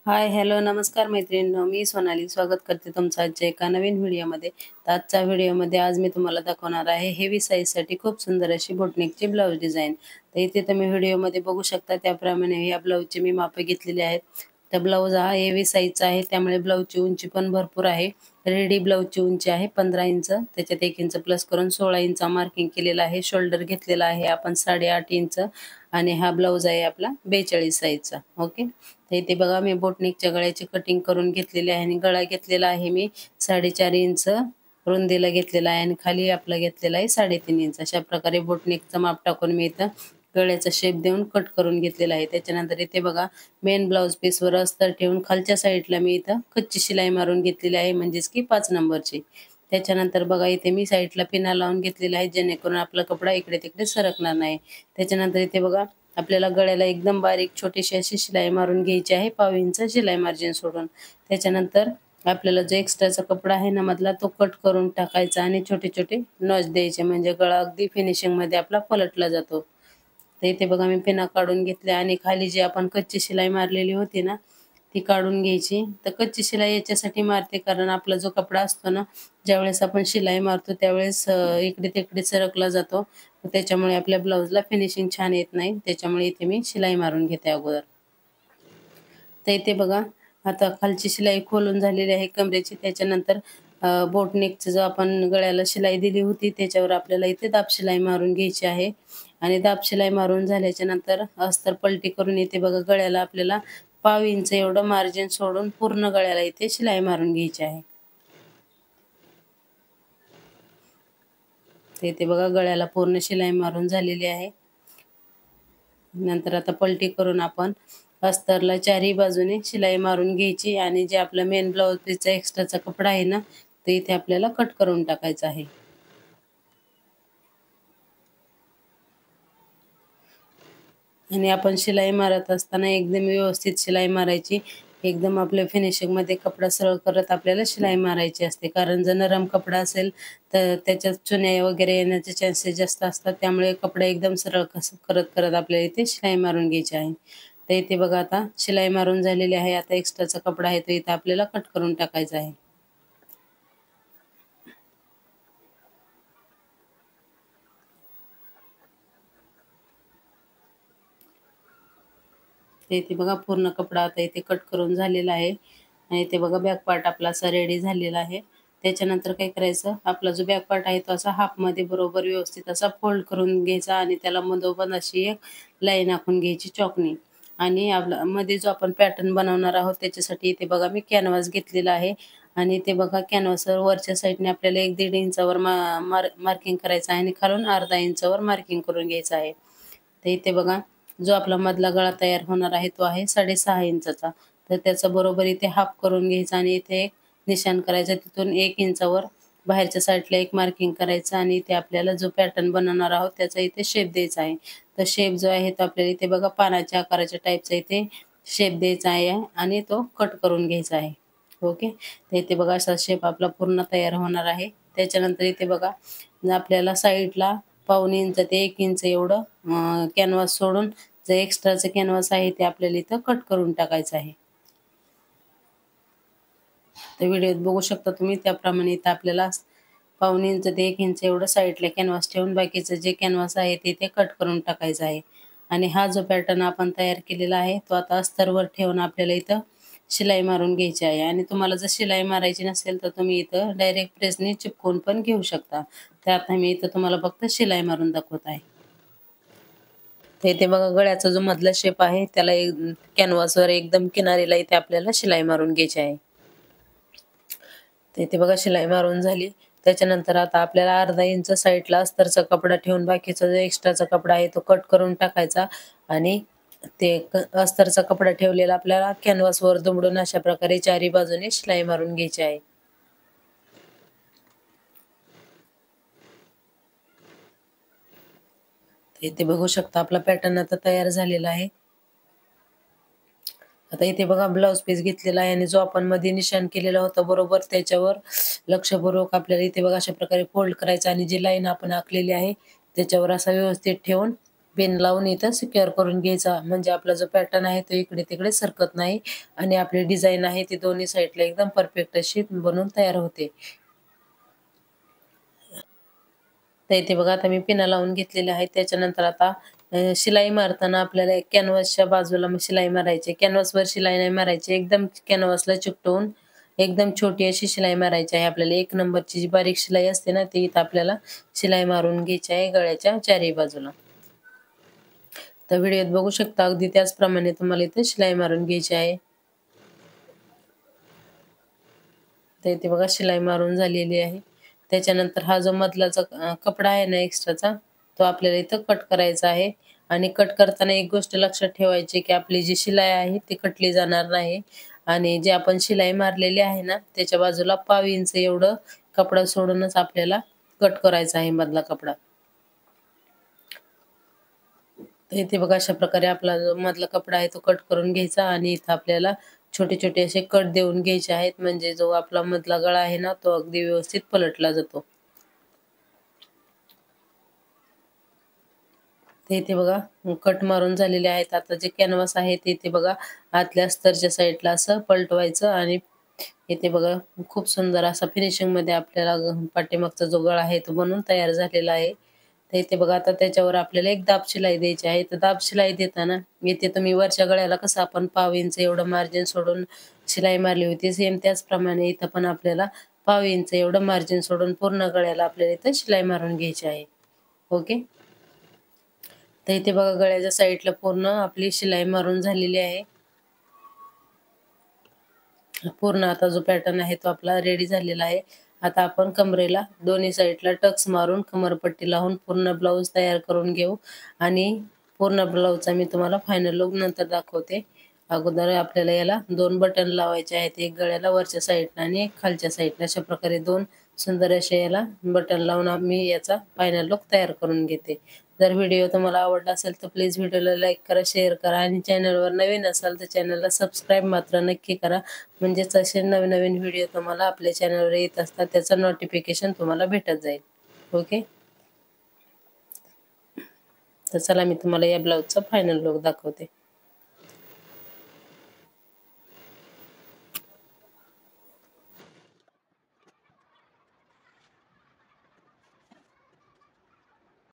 हाय, hello, नमस्कार मैत्रिणींनो. मी सोनाली स्वागत करते तुमचं आजच्या एका नवीन व्हिडिओमध्ये. तर आजच्या व्हिडिओमध्ये आज मी तुम्हाला दाखवणार आहे हेवी साईजसाठी खूप सुंदर अशी बोटनेकची ब्लाऊज डिझाईन. तर इथे तुम्ही व्हिडिओमध्ये बघू शकता त्याप्रमाणे या ब्लाऊजची मी मापे घेतलेली आहेत. तर ब्लाऊज हा हेवी साईजचा आहे, त्यामुळे ब्लाऊजची उंची पण भरपूर आहे. रेडी ब्लाऊजची उंची आहे 15 इंच, त्याच्यात 1 इंच प्लस करून 16 इंच मार्किंग केलेलं आहे. शोल्डर घेतलेला आहे आपण 8.5 इंच आणि हा ब्लाऊज आहे आपला 42 साईजचा. ओके. तर इथे बघा मी बोटनेकच्या गळ्याची कटिंग करून घेतलेली आहे आणि गळा घेतलेला आहे मी 4.5 इंच रुंदीला घेतलेला आहे आणि खाली आपला घेतलेला आहे 3.5 इंच. अशा प्रकारे बोटनेकचं माप टाकून मी इथं गळ्याचा शेप देऊन कट करून घेतलेला आहे. त्याच्यानंतर इथे बघा मेन ब्लाऊज पीसवर अस्तर ठेवून खालच्या साईडला मी इथं कच्ची शिलाई मारून घेतलेली आहे, म्हणजेच की 5 नंबरची. त्याच्यानंतर बघा इथे मी साईडला पिना लावून घेतलेला आहे, जेणेकरून आपला कपडा इकडे तिकडे सरकणार नाही. त्याच्यानंतर इथे बघा आपल्याला गळ्याला एकदम बारीक छोटीशी अशी शिलाई मारून घ्यायची आहे, 1/2 इंच शिलाई मार्जिन सोडून. त्याच्यानंतर आपल्याला जो एक्स्ट्राचा कपडा आहे ना मधला, तो कट करून टाकायचा आणि छोटे छोटे नॉच द्यायचे, म्हणजे गळा अगदी फिनिशिंग मध्ये आपला पलटला जातो. तर इथे बघा मी पिना काढून घेतल्या आणि खाली जी आपण कच्ची शिलाई मारलेली होती ना ती काढून घ्यायची. तर कच्ची शिलाई याच्यासाठी मारते कारण आपला जो कपडा असतो ना, ज्यावेळेस आपण शिलाई मारतो त्यावेळेस इकडे तिकडे सरकला जातो. त्याच्यामुळे आपल्या ब्लाऊजला फिनिशिंग छान येत नाही. त्याच्यामुळे इथे मी शिलाई मारून घेते अगोदर. तर इथे बघा आता खालची शिलाई खोलून झालेली आहे कमरेची. त्याच्यानंतर बोटनेकचं जो आपण गळ्याला शिलाई दिली होती त्याच्यावर आपल्याला इथे दाब शिलाई मारून घ्यायची आहे आणि दाब शिलाई मारून झाल्याच्या नंतर अस्तर पलटी करून इथे बघा गळ्याला आपल्याला 1/2 इंच एवढं मार्जिन सोडून पूर्ण गळ्याला इथे शिलाई मारून घ्यायची आहे. तर इथे बघा गळ्याला पूर्ण शिलाई मारून झालेली आहे. नंतर आता पलटी करून आपण अस्तरला चारही बाजूने शिलाई मारून घ्यायची आणि जे आपलं मेन ब्लाऊज पीसचा एक्स्ट्राचा कपडा आहे ना, तो इथे आपल्याला कट करून टाकायचा आहे. आणि आपण शिलाई मारत असताना एकदम व्यवस्थित शिलाई मारायची. एकदम आपल्या फिनिशिंगमध्ये कपडा सरळ करत आपल्याला शिलाई मारायची असते. कारण जर नरम कपडा असेल तर त्याच्यात चुन्या वगैरे येण्याचे चान्सेस जास्त असतात. त्यामुळे कपडा एकदम सरळ करत करत आपल्याला इथे शिलाई मारून घ्यायची आहे. तर इथे बघा आता शिलाई मारून झालेली आहे. आता एक्स्ट्राचा कपडा आहे तो इथे आपल्याला कट करून टाकायचा आहे. तर इथे बघा पूर्ण कपडा आता इथे कट करून झालेला आहे आणि इथे बघा बॅक पार्ट आपला असा रेडी झालेला आहे. त्याच्यानंतर काय करायचं, आपला जो बॅक पार्ट आहे तो असा हाफमध्ये बरोबर व्यवस्थित असा फोल्ड करून घ्यायचा आणि त्याला मधोमध अशी एक लाईन आखून घ्यायची चॉकनी. आणि आपला मध्ये जो आपण पॅटर्न बनवणार आहोत त्याच्यासाठी इथे बघा मी कॅनव्हास घेतलेला आहे आणि इथे बघा कॅनव्हासवर वरच्या साईडने आपल्याला 1-1.5 इंचावर मार्किंग करायचं आहे आणि खालून अर्धा इंचावर मार्किंग करून घ्यायचं आहे. तर इथे बघा जो आपला मधला गळा तयार होणार आहे तो आहे 6.5 इंचाचा. तर त्याचा बरोबर इथे हाफ करून घ्यायचा आणि इथे एक निशाण करायचं. तिथून 1 इंचावर बाहेरच्या साईडला एक मार्किंग करायचं आणि इथे आपल्याला जो पॅटर्न बनवणार आहोत त्याचा इथे शेप द्यायचा आहे. तर शेप जो आहे तो आपल्याला इथे बघा पानाच्या आकाराच्या टाईपचा इथे शेप द्यायचा आहे आणि तो कट करून घ्यायचा आहे. ओके. तर इथे बघा असा शेप आपला पूर्ण तयार होणार आहे. त्याच्यानंतर इथे बघा आपल्याला साईडला 1/2 इंच ते 1 इंच एवढं कॅनव्हास सोडून जे एक्स्ट्राचं कॅनव्हास आहे ते आपल्याला इथं कट करून टाकायचं आहे. तर व्हिडिओत बघू शकता तुम्ही त्याप्रमाणे इथं आपल्याला 1/2 इंच ते 1 इंच एवढं साईडला कॅनव्हास ठेवून बाकीचं जे कॅनव्हास आहे ते इथे कट करून टाकायचं आहे. आणि हा जो पॅटर्न आपण तयार केलेला आहे तो आता अस्तरवर ठेवून आपल्याला इथं शिलाई मारून घ्यायची आहे. आणि तुम्हाला जर शिलाई मारायची नसेल तर तुम्ही इथं डायरेक्ट प्रेसने चिपकून पण घेऊ शकता. तर आता मी इथं तुम्हाला फक्त शिलाई मारून दाखवत आहे. तर इथे बघा गळ्याचा जो मधला शेप आहे त्याला कॅनव्हासवर एकदम किनारीला इथे आपल्याला शिलाई मारून घ्यायची आहे. तर इथे बघा शिलाई मारून झाली. त्याच्यानंतर आता आपल्याला अर्धा इंच साईडला अस्तरचा कपडा ठेवून बाकीचा जो एक्स्ट्राचा कपडा आहे तो कट करून टाकायचा आणि ते अस्तरचा कपडा ठेवलेला आपल्याला कॅनव्हासवर दुमडून अशा प्रकारे चारी बाजूने शिलाई मारून घ्यायची आहे. तर इथे बघू शकता आपला पॅटर्न आता तयार झालेला आहे. आता इथे बघा ब्लाऊज पीस घेतलेला आहे आणि जो आपण मध्ये निशाण केलेला होता बरोबर त्याच्यावर लक्षपूर्वक आपल्याला इथे बघा अशा प्रकारे फोल्ड करायचा आणि जी लाईन आपण आखलेली आहे त्याच्यावर असा व्यवस्थित ठेवून पिन लावून इथं सिक्युअर करून घ्यायचा, म्हणजे आपला जो पॅटर्न आहे तो इकडे तिकडे सरकत नाही आणि आपली डिझाईन आहे ती दोन्ही साईडला एकदम परफेक्ट अशी बनून तयार होते. तर इथे बघा आता मी पिना लावून घेतलेले आहेत. त्याच्यानंतर आता शिलाई मारताना आपल्याला कॅनव्हासच्या बाजूला शिलाई मारायची. कॅनव्हासवर शिलाई नाही मारायची, एकदम कॅनव्हासला चिकटवून एकदम छोटी अशी शिलाई मारायची आहे. आपल्याला 1 नंबरची जी बारीक शिलाई असते ना, ती इथं आपल्याला शिलाई मारून घ्यायची आहे गळ्याच्या चारही बाजूला. तर व्हिडिओत बघू शकता अगदी त्याचप्रमाणे तुम्हाला इथे शिलाई मारून घ्यायची आहे. तर इथे बघा शिलाई मारून झालेली आहे. त्याच्यानंतर हा जो मधलाचा कपडा आहे ना एक्स्ट्राचा, तो आपल्याला इथं कट करायचा आहे. आणि कट करताना एक गोष्ट लक्षात ठेवायची की आपली जी शिलाई आहे ती कटली जाणार नाही. आणि जे आपण शिलाई मारलेली आहे ना, त्याच्या बाजूला पाव इंच एवढं कपडा सोडूनच आपल्याला कट करायचा आहे मधला कपडा. तर इथे बघा अशा प्रकारे आपला जो मधला कपडा आहे तो कट करून घ्यायचा आणि इथं आपल्याला छोटे छोटे असे कट देऊन घ्यायचे आहेत, म्हणजे जो आपला मधला गळा आहे ना तो अगदी व्यवस्थित पलटला जातो. तर इथे बघा कट मारून झालेले आहेत. आता जे कॅनव्हास आहे ते इथे बघा आतल्या अस्तरच्या साईडला असं पलटवायचं आणि इथे बघा खूप सुंदर असा फिनिशिंग मध्ये आपल्याला पाठीमागचा जो गळा आहे तो बनून तयार झालेला आहे. तर इथे बघा आता त्याच्यावर आपल्याला एक दाब शिलाई द्यायची आहे. तर दाब शिलाई देताना इथे तुम्ही वरच्या गळ्याला कसं आपण पाव इंच एवढं मार्जिन सोडून शिलाई मारली होती, सेम त्याचप्रमाणे इथं पण आपल्याला पाव इंच एवढं मार्जिन सोडून पूर्ण गळ्याला आपल्याला इथं शिलाई मारून घ्यायची आहे. ओके. तर इथे बघा गळ्याच्या साईडला पूर्ण आपली शिलाई मारून झालेली आहे. पूर्ण आता जो पॅटर्न आहे तो आपला रेडी झालेला आहे. आता आपण कमरेला दोन्ही साईडला टक्स मारून कमरपट्टी लावून पूर्ण ब्लाऊज तयार करून घेऊ आणि पूर्ण ब्लाऊजचा मी तुम्हाला फायनल लुक नंतर दाखवते. अगोदर आपल्याला याला 2 बटन लावायचे आहेत, एक गळ्याला वरच्या साईडला आणि एक खालच्या साईडला. अशा प्रकारे 2 सुंदर असे याला बटन लावून मी याचा फायनल लुक तयार करून घेते. जर व्हिडिओ तुम्हाला आवडला असेल तर प्लीज व्हिडिओला लाईक करा, शेअर करा आणि चॅनलवर नवीन असाल तर चॅनलला सबस्क्राईब मात्र नक्की करा. म्हणजेच असे नवीन नवीन व्हिडिओ तुम्हाला आपल्या चॅनलवर येत असतात, त्याचं नोटिफिकेशन तुम्हाला भेटत जाईल. ओके. तर चला मी तुम्हाला या ब्लाऊजचा फायनल लुक दाखवते.